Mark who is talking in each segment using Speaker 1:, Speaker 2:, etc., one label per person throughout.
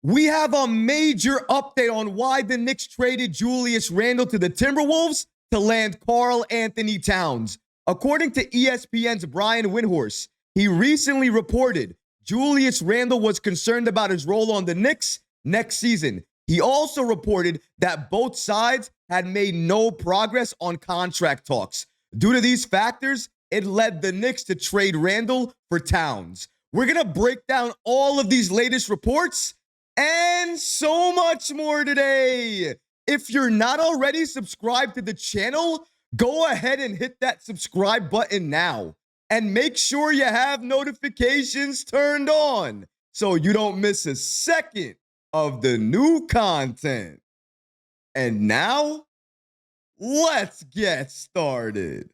Speaker 1: We have a major update on why the Knicks traded Julius Randle to the Timberwolves to land Karl Anthony Towns. According to ESPN's Brian Windhorst, he recently reported Julius Randle was concerned about his role on the Knicks next season. He also reported that both sides had made no progress on contract talks. Due to these factors, it led the Knicks to trade Randle for Towns. We're going to break down all of these latest reports and so much more today. If you're not already subscribed to the channel, go ahead and hit that subscribe button now. And make sure you have notifications turned on so you don't miss a second of the new content. And now, let's get started.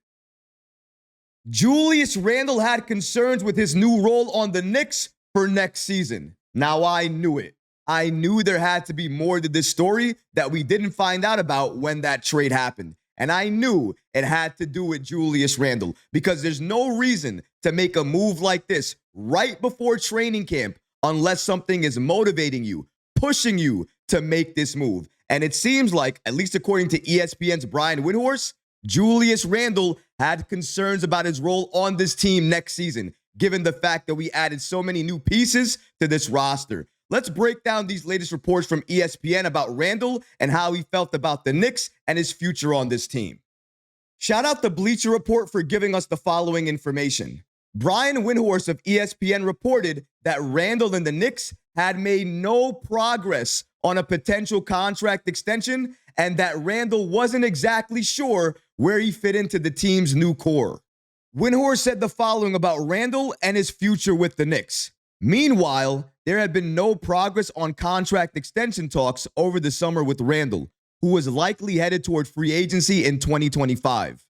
Speaker 1: Julius Randle had concerns with his new role on the Knicks for next season. Now, I knew it. I knew there had to be more to this story that we didn't find out about when that trade happened. And I knew it had to do with Julius Randle because there's no reason to make a move like this right before training camp unless something is motivating you, pushing you to make this move. And it seems like, at least according to ESPN's Brian Windhorst, Julius Randle had concerns about his role on this team next season, given the fact that we added so many new pieces to this roster. Let's break down these latest reports from ESPN about Randle and how he felt about the Knicks and his future on this team. Shout out to Bleacher Report for giving us the following information. Brian Windhorst of ESPN reported that Randle and the Knicks had made no progress on a potential contract extension and that Randle wasn't exactly sure where he fit into the team's new core. Windhorst said the following about Randle and his future with the Knicks. Meanwhile, there had been no progress on contract extension talks over the summer with Randle, who was likely headed toward free agency in 2025.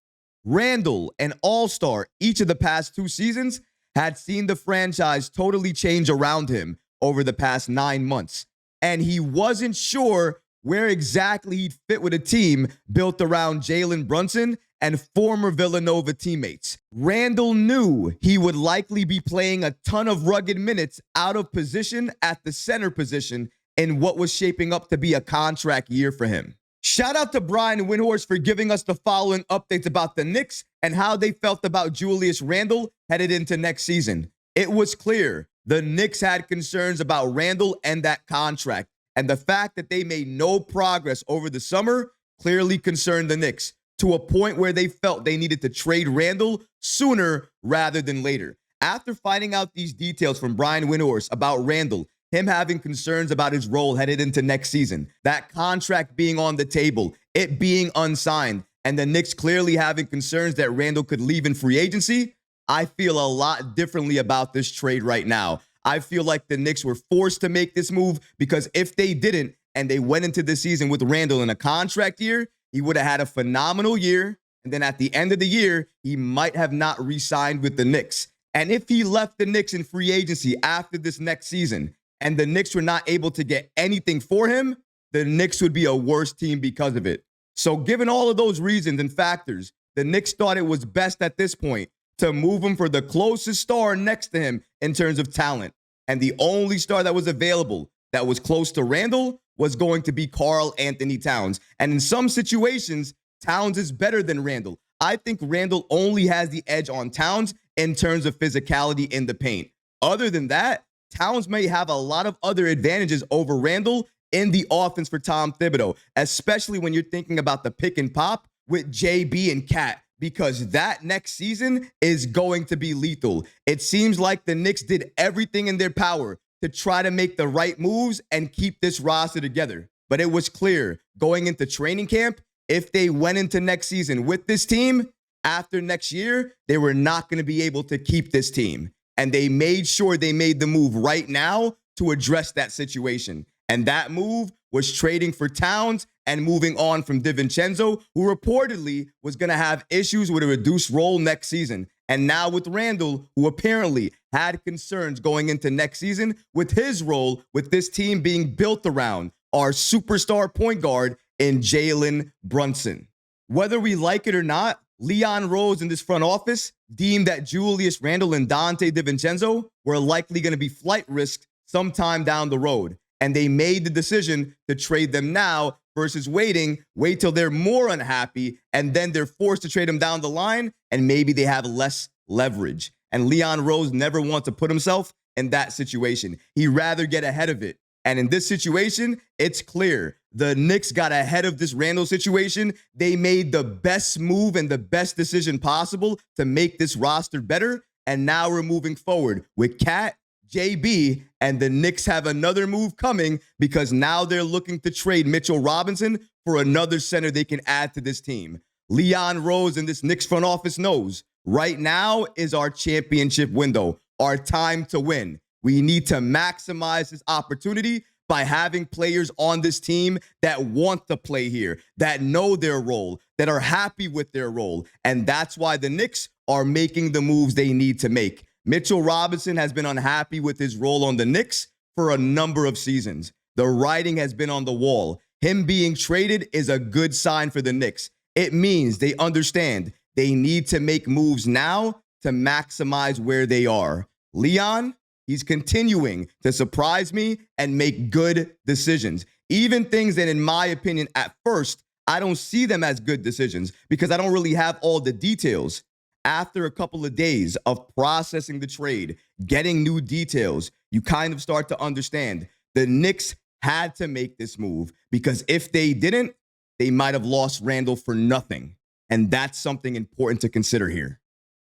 Speaker 1: Randle, an all-star each of the past 2 seasons, had seen the franchise totally change around him over the past 9 months, and he wasn't sure where exactly he'd fit with a team built around Jalen Brunson and former Villanova teammates. Randle knew he would likely be playing a ton of rugged minutes out of position at the center position in what was shaping up to be a contract year for him. Shout out to Brian Windhorst for giving us the following updates about the Knicks and how they felt about Julius Randle headed into next season. It was clear the Knicks had concerns about Randle and that contract, and the fact that they made no progress over the summer clearly concerned the Knicks, to a point where they felt they needed to trade Randle sooner rather than later. After finding out these details from Brian Windhorst about Randle, him having concerns about his role headed into next season, that contract being on the table, it being unsigned, and the Knicks clearly having concerns that Randle could leave in free agency, I feel a lot differently about this trade right now. I feel like the Knicks were forced to make this move because if they didn't and they went into the season with Randle in a contract year, he would have had a phenomenal year, and then at the end of the year, he might have not re-signed with the Knicks. And if he left the Knicks in free agency after this next season, and the Knicks were not able to get anything for him, the Knicks would be a worse team because of it. So given all of those reasons and factors, the Knicks thought it was best at this point to move him for the closest star next to him in terms of talent. And the only star that was available that was close to Randle was going to be Karl Anthony Towns. And in some situations, Towns is better than Randle. I think Randle only has the edge on Towns in terms of physicality in the paint. Other than that, Towns may have a lot of other advantages over Randle in the offense for Tom Thibodeau, especially when you're thinking about the pick and pop with JB and Cat, because that next season is going to be lethal. It seems like the Knicks did everything in their power to try to make the right moves and keep this roster together. But it was clear going into training camp, if they went into next season with this team, after next year, they were not going to be able to keep this team. And they made sure they made the move right now to address that situation. And that move was trading for Towns and moving on from DiVincenzo, who reportedly was going to have issues with a reduced role next season. And now with Randle, who apparently had concerns going into next season with his role with this team being built around our superstar point guard in Jalen Brunson. Whether we like it or not, Leon Rose in this front office deemed that Julius Randle and Dante DiVincenzo were likely going to be flight risks sometime down the road. And they made the decision to trade them now versus wait till they're more unhappy, and then they're forced to trade them down the line, and maybe they have less leverage. And Leon Rose never wants to put himself in that situation. He'd rather get ahead of it. And in this situation, it's clear. The Knicks got ahead of this Randle situation. They made the best move and the best decision possible to make this roster better. And now we're moving forward with Cat, JB, and the Knicks have another move coming because now they're looking to trade Mitchell Robinson for another center they can add to this team. Leon Rose and this Knicks front office knows right now is our championship window, our time to win. We need to maximize this opportunity by having players on this team that want to play here, that know their role, that are happy with their role. And that's why the Knicks are making the moves they need to make. Mitchell Robinson has been unhappy with his role on the Knicks for a number of seasons. The writing has been on the wall. Him being traded is a good sign for the Knicks. It means they understand they need to make moves now to maximize where they are. Leon, he's continuing to surprise me and make good decisions. Even things that, in my opinion, at first, I don't see them as good decisions because I don't really have all the details. After a couple of days of processing the trade, getting new details, you kind of start to understand the Knicks had to make this move because if they didn't, they might have lost Randle for nothing. And that's something important to consider here.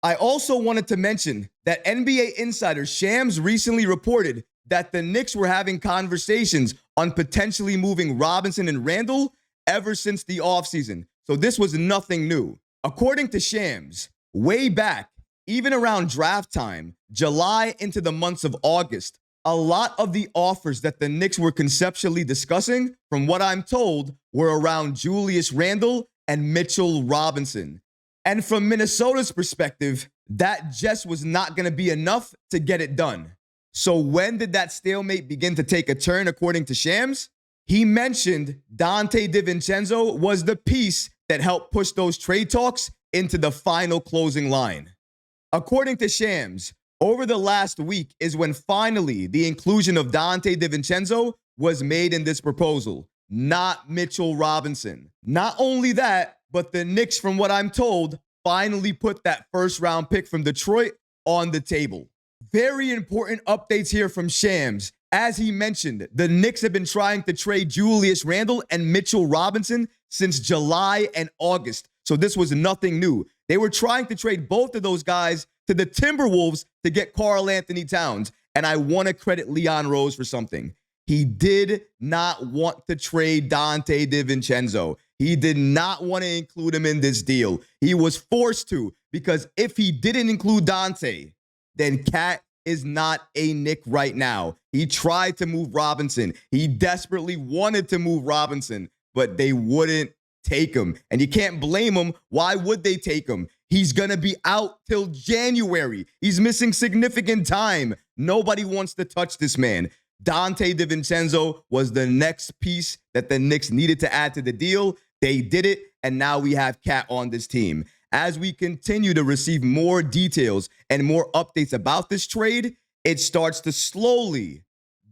Speaker 1: I also wanted to mention that NBA insider Shams recently reported that the Knicks were having conversations on potentially moving Robinson and Randle ever since the offseason. So this was nothing new. According to Shams, way back, even around draft time, July into the months of August, a lot of the offers that the Knicks were conceptually discussing, from what I'm told, were around Julius Randle and Mitchell Robinson. And from Minnesota's perspective, that just was not going to be enough to get it done. So when did that stalemate begin to take a turn, according to Shams? He mentioned Dante DiVincenzo was the piece that helped push those trade talks into the final closing line. According to Shams, over the last week is when finally the inclusion of Dante DiVincenzo was made in this proposal, not Mitchell Robinson. Not only that, but the Knicks, from what I'm told, finally put that first-round pick from Detroit on the table. Very important updates here from Shams. As he mentioned, the Knicks have been trying to trade Julius Randle and Mitchell Robinson since July and August. So this was nothing new. They were trying to trade both of those guys to the Timberwolves to get Karl-Anthony Towns. And I want to credit Leon Rose for something. He did not want to trade Dante DiVincenzo. He did not want to include him in this deal. He was forced to, because if he didn't include Dante, then Cat is not a Knick right now. He tried to move Robinson. He desperately wanted to move Robinson, but they wouldn't take him. And you can't blame him. Why would they take him? He's going to be out till January. He's missing significant time. Nobody wants to touch this man. Dante DiVincenzo was the next piece that the Knicks needed to add to the deal. They did it, and now we have Cat on this team. As we continue to receive more details and more updates about this trade, it starts to slowly,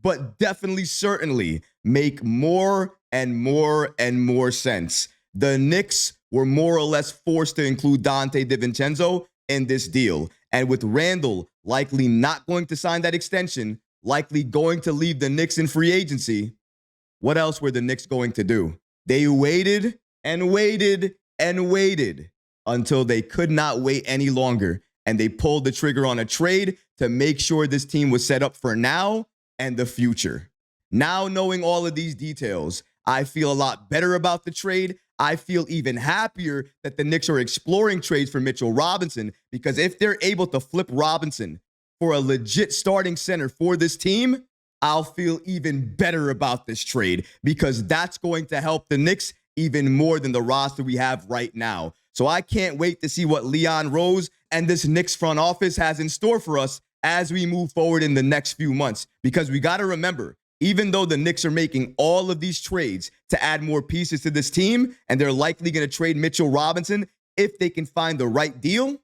Speaker 1: but definitely certainly, make more and more and more sense. The Knicks were more or less forced to include Dante DiVincenzo in this deal. And with Randle likely not going to sign that extension, likely going to leave the Knicks in free agency, what else were the Knicks going to do? They waited and waited and waited until they could not wait any longer. And they pulled the trigger on a trade to make sure this team was set up for now and the future. Now, knowing all of these details, I feel a lot better about the trade. I feel even happier that the Knicks are exploring trades for Mitchell Robinson, because if they're able to flip Robinson for a legit starting center for this team, I'll feel even better about this trade, because that's going to help the Knicks even more than the roster we have right now. So I can't wait to see what Leon Rose and this Knicks front office has in store for us as we move forward in the next few months. Because we got to remember, even though the Knicks are making all of these trades to add more pieces to this team, and they're likely going to trade Mitchell Robinson if they can find the right deal,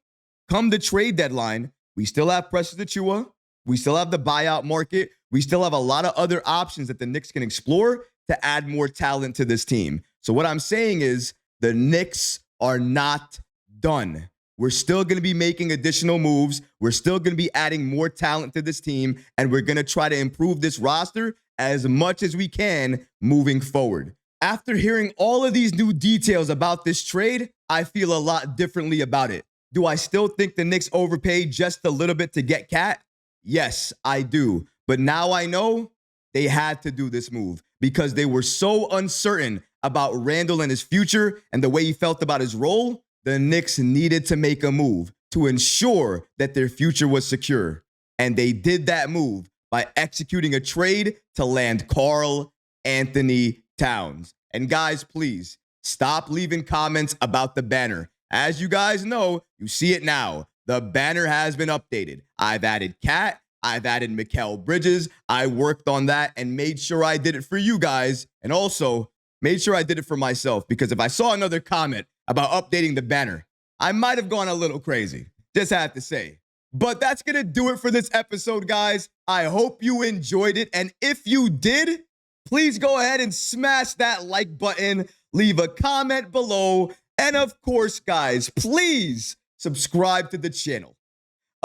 Speaker 1: come the trade deadline, we still have Precious Achiuwa. We still have the buyout market. We still have a lot of other options that the Knicks can explore to add more talent to this team. So what I'm saying is the Knicks are not done. We're still going to be making additional moves. We're still going to be adding more talent to this team, and we're going to try to improve this roster as much as we can moving forward. After hearing all of these new details about this trade, I feel a lot differently about it. Do I still think the Knicks overpaid just a little bit to get Cat? Yes, I do. But now I know they had to do this move because they were so uncertain about Randle and his future and the way he felt about his role. The Knicks needed to make a move to ensure that their future was secure. And they did that move by executing a trade to land Karl Anthony Towns. And guys, please stop leaving comments about the banner. As you guys know, you see it now. The banner has been updated. I've added Cat. I've added Mikal Bridges. I worked on that and made sure I did it for you guys. And also made sure I did it for myself, because if I saw another comment about updating the banner, I might have gone a little crazy. Just had to say. But that's going to do it for this episode, guys. I hope you enjoyed it. And if you did, please go ahead and smash that like button. Leave a comment below. And of course, guys, please subscribe to the channel.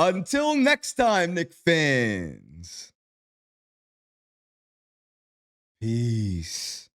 Speaker 1: Until next time, Knick fans. Peace.